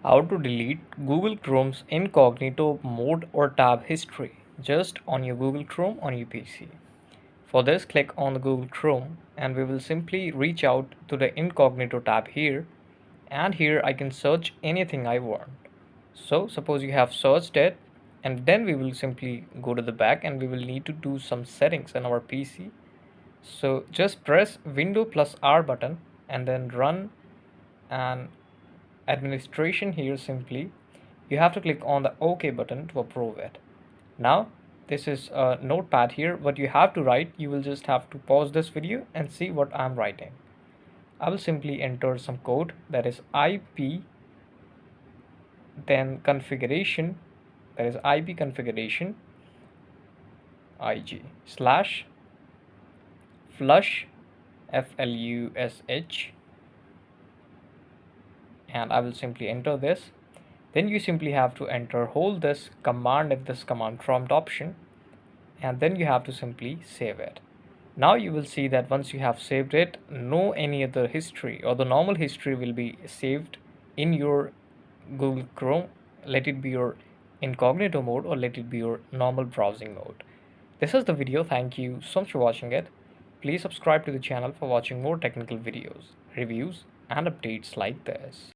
How to delete Google Chrome's incognito mode or tab history just on your Google Chrome on your PC. For this, click on the Google Chrome and we will simply reach out to the incognito tab here, and here I can search anything I want. So suppose you have searched it, and then we will simply go to the back and we will need to do some settings on our PC. So just press Window plus R button and then run an administration here. Simply you have to click on the OK button to approve it. Now this is a notepad here. What you have to write, you will just have to pause this video and see what I'm writing. I will simply enter some code, that is IP, then configuration, that is IP configuration IG slash flush FLUSH, and I will simply enter this. Then you simply have to hold this command at this command prompt option, and then you have to simply save it. Now you will see that once you have saved it, no any other history or the normal history will be saved in your Google Chrome. Let it be your incognito mode or let it be your normal browsing mode. This is the video. Thank you so much for watching it. Please subscribe to the channel for watching more technical videos, reviews and updates like this.